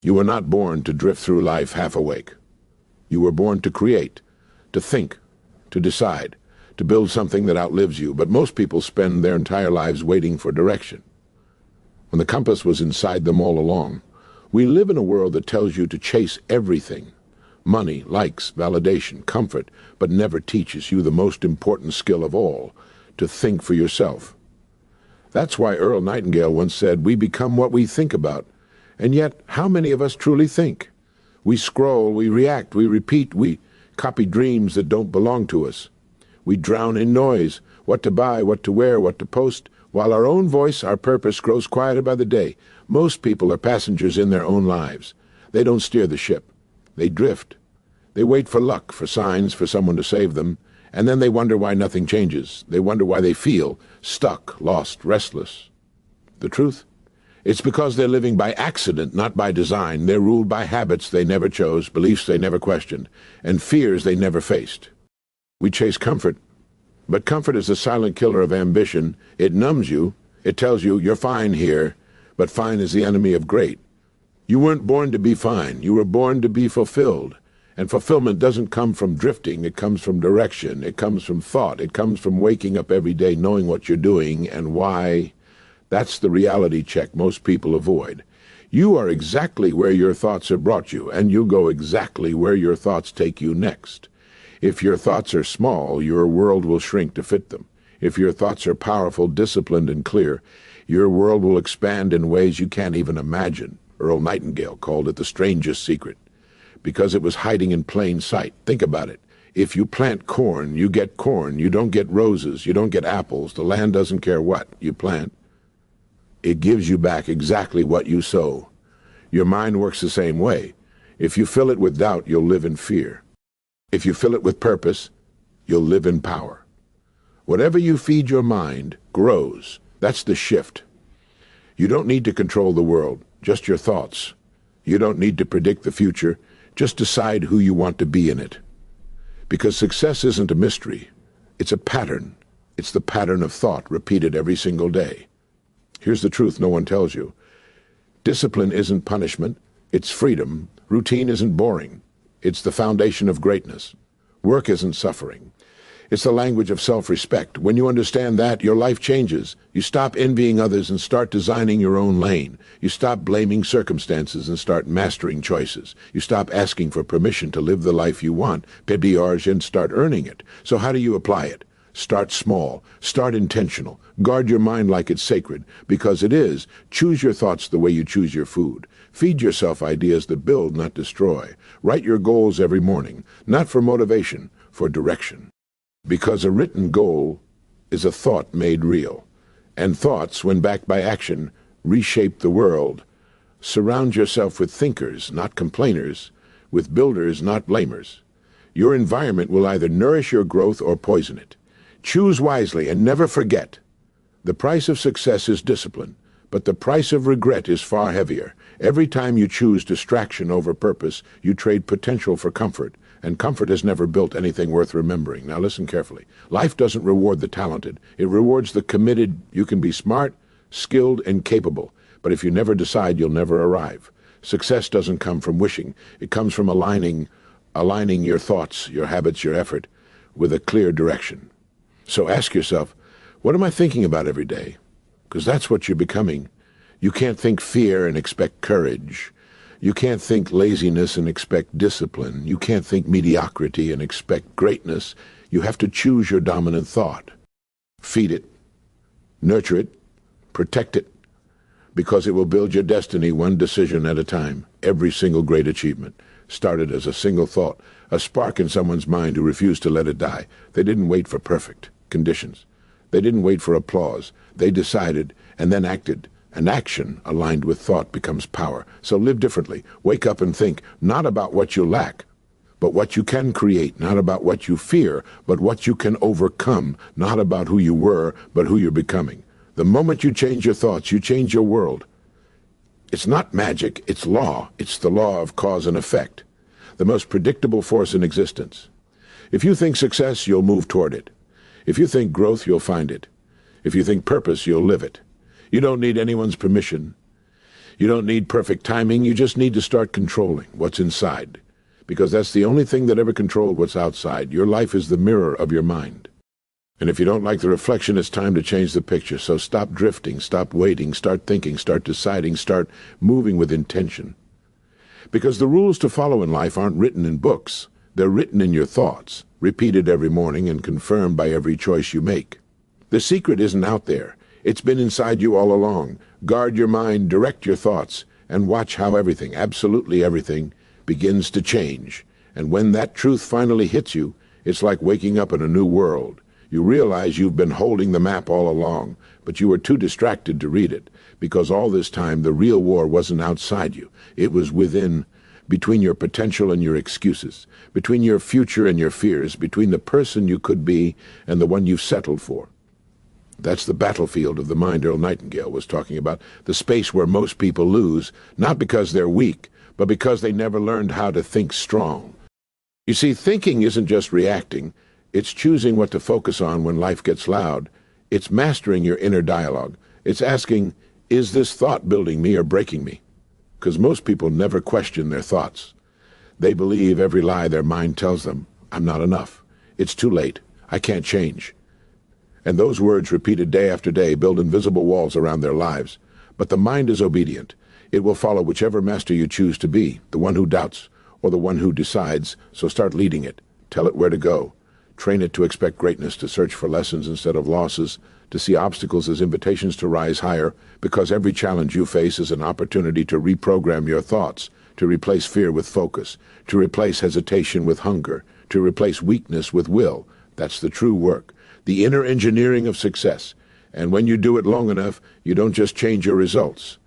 You were not born to drift through life half awake. You were born to create, to think, to decide, to build something that outlives you, but most people spend their entire lives waiting for direction, when the compass was inside them all along. We live in a world that tells you to chase everything: money, likes, validation, comfort, but never teaches you the most important skill of all, to think for yourself. That's why Earl Nightingale once said, "We become what we think about." And yet, how many of us truly think? We scroll, we react, we repeat, we copy dreams that don't belong to us. We drown in noise, what to buy, what to wear, what to post, while our own voice, our purpose, grows quieter by the day. Most people are passengers in their own lives. They don't steer the ship. They drift. They wait for luck, for signs, for someone to save them, and then they wonder why nothing changes. They wonder why they feel stuck, lost, restless. The truth? It's because they're living by accident, not by design. They're ruled by habits they never chose, beliefs they never questioned, and fears they never faced. We chase comfort, but comfort is the silent killer of ambition. It numbs you. It tells you you're fine here, but fine is the enemy of great. You weren't born to be fine. You were born to be fulfilled. And fulfillment doesn't come from drifting. It comes from direction. It comes from thought. It comes from waking up every day knowing what you're doing and why. That's the reality check most people avoid. You are exactly where your thoughts have brought you, and you'll go exactly where your thoughts take you next. If your thoughts are small, your world will shrink to fit them. If your thoughts are powerful, disciplined, and clear, your world will expand in ways you can't even imagine. Earl Nightingale called it the strangest secret, because it was hiding in plain sight. Think about it. If you plant corn, you get corn. You don't get roses. You don't get apples. The land doesn't care what you plant. It gives you back exactly what you sow. Your mind works the same way. If you fill it with doubt, you'll live in fear. If you fill it with purpose, you'll live in power. Whatever you feed your mind grows. That's the shift. You don't need to control the world, just your thoughts. You don't need to predict the future, just decide who you want to be in it. Because success isn't a mystery. It's a pattern. It's the pattern of thought repeated every single day. Here's the truth no one tells you. Discipline isn't punishment. It's freedom. Routine isn't boring. It's the foundation of greatness. Work isn't suffering. It's the language of self-respect. When you understand that, your life changes. You stop envying others and start designing your own lane. You stop blaming circumstances and start mastering choices. You stop asking for permission to live the life you want, and start earning it. So how do you apply it? Start small. Start intentional. Guard your mind like it's sacred, because it is. Choose your thoughts the way you choose your food. Feed yourself ideas that build, not destroy. Write your goals every morning, not for motivation, for direction. Because a written goal is a thought made real. And thoughts, when backed by action, reshape the world. Surround yourself with thinkers, not complainers, with builders, not blamers. Your environment will either nourish your growth or poison it. Choose wisely and never forget. The price of success is discipline, but the price of regret is far heavier. Every time you choose distraction over purpose, you trade potential for comfort, and comfort has never built anything worth remembering. Now listen carefully. Life doesn't reward the talented. It rewards the committed. You can be smart, skilled, and capable, but if you never decide, you'll never arrive. Success doesn't come from wishing. It comes from aligning your thoughts, your habits, your effort with a clear direction. So ask yourself, what am I thinking about every day? Because that's what you're becoming. You can't think fear and expect courage. You can't think laziness and expect discipline. You can't think mediocrity and expect greatness. You have to choose your dominant thought. Feed it, nurture it, protect it, because it will build your destiny one decision at a time. Every single great achievement started as a single thought, a spark in someone's mind who refused to let it die. They didn't wait for perfect conditions. They didn't wait for applause. They decided and then acted. And action aligned with thought becomes power. So live differently. Wake up and think, not about what you lack, but what you can create, not about what you fear, but what you can overcome, not about who you were, but who you're becoming. The moment you change your thoughts, you change your world. It's not magic, it's law. It's the law of cause and effect, the most predictable force in existence. If you think success, you'll move toward it. If you think growth, you'll find it. If you think purpose, you'll live it. You don't need anyone's permission. You don't need perfect timing, you just need to start controlling what's inside. Because that's the only thing that ever controlled what's outside. Your life is the mirror of your mind. And if you don't like the reflection, it's time to change the picture. So stop drifting, stop waiting, start thinking, start deciding, start moving with intention. Because the rules to follow in life aren't written in books. They're written in your thoughts, repeated every morning and confirmed by every choice you make. The secret isn't out there. It's been inside you all along. Guard your mind, direct your thoughts, and watch how everything, absolutely everything, begins to change. And when that truth finally hits you, it's like waking up in a new world. You realize you've been holding the map all along, but you were too distracted to read it, because all this time the real war wasn't outside you. It was within, between your potential and your excuses, between your future and your fears, between the person you could be and the one you've settled for. That's the battlefield of the mind Earl Nightingale was talking about, the space where most people lose, not because they're weak, but because they never learned how to think strong. You see, thinking isn't just reacting. It's choosing what to focus on when life gets loud. It's mastering your inner dialogue. It's asking, is this thought building me or breaking me? Because most people never question their thoughts. They believe every lie their mind tells them. I'm not enough. It's too late. I can't change. And those words repeated day after day build invisible walls around their lives. But the mind is obedient. It will follow whichever master you choose to be, the one who doubts or the one who decides, so start leading it. Tell it where to go. Train it to expect greatness, to search for lessons instead of losses, to see obstacles as invitations to rise higher, because every challenge you face is an opportunity to reprogram your thoughts, to replace fear with focus, to replace hesitation with hunger, to replace weakness with will. That's the true work, the inner engineering of success. And when you do it long enough, you don't just change your results.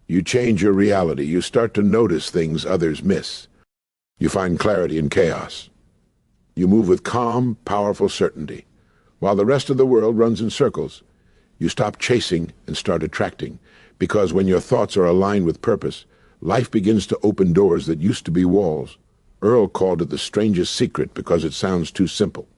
You change your reality. You start to notice things others miss. You find clarity in chaos. You move with calm, powerful certainty. While the rest of the world runs in circles, you stop chasing and start attracting, because when your thoughts are aligned with purpose, life begins to open doors that used to be walls. Earl called it the strangest secret because it sounds too simple.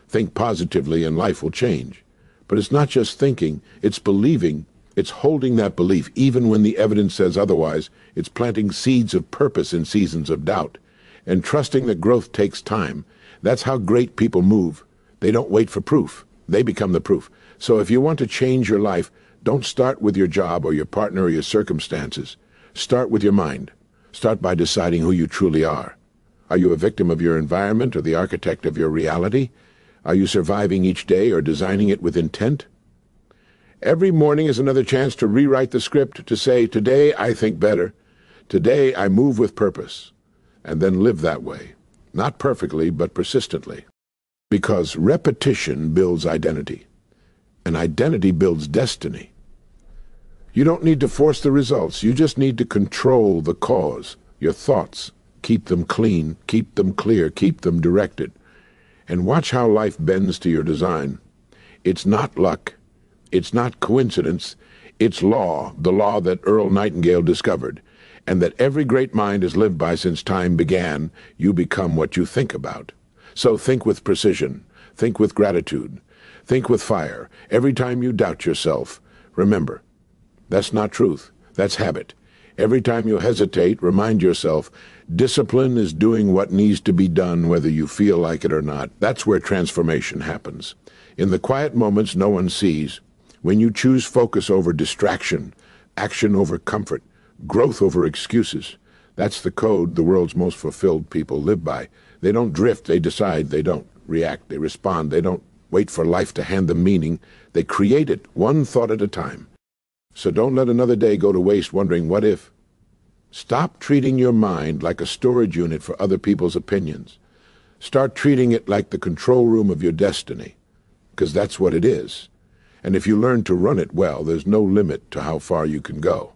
Think positively and life will change. But it's not just thinking, it's believing. It's holding that belief even when the evidence says otherwise. It's planting seeds of purpose in seasons of doubt, and trusting that growth takes time. That's how great people move. They don't wait for proof. They become the proof. So if you want to change your life, don't start with your job or your partner or your circumstances. Start with your mind. Start by deciding who you truly are. Are you a victim of your environment or the architect of your reality? Are you surviving each day or designing it with intent? Every morning is another chance to rewrite the script, to say, today I think better. Today I move with purpose. And then live that way. Not perfectly, but persistently. Because repetition builds identity, and identity builds destiny. You don't need to force the results. You just need to control the cause, your thoughts. Keep them clean, keep them clear, keep them directed. And watch how life bends to your design. It's not luck. It's not coincidence. It's law, the law that Earl Nightingale discovered, and that every great mind has lived by since time began. You become what you think about. So think with precision, think with gratitude, think with fire. Every time you doubt yourself, remember, that's not truth, that's habit. Every time you hesitate, remind yourself, discipline is doing what needs to be done whether you feel like it or not. That's where transformation happens. In the quiet moments no one sees, when you choose focus over distraction, action over comfort, growth over excuses, that's the code the world's most fulfilled people live by. They don't drift, they decide, they don't react, they respond, they don't wait for life to hand them meaning. They create it, one thought at a time. So don't let another day go to waste wondering, what if? Stop treating your mind like a storage unit for other people's opinions. Start treating it like the control room of your destiny, because that's what it is. And if you learn to run it well, there's no limit to how far you can go.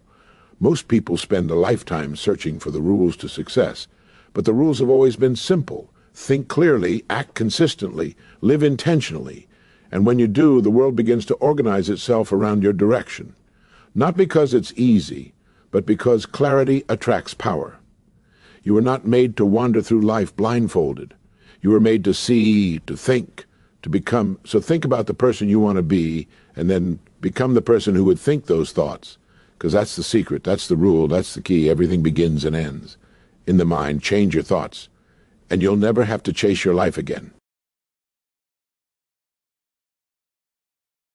Most people spend a lifetime searching for the rules to success, but the rules have always been simple. Think clearly, act consistently, live intentionally, and when you do, the world begins to organize itself around your direction. Not because it's easy, but because clarity attracts power. You were not made to wander through life blindfolded. You were made to see, to think, to become. So think about the person you want to be, and then become the person who would think those thoughts. Because that's the secret, that's the rule, that's the key. Everything begins and ends. In the mind, change your thoughts, and you'll never have to chase your life again.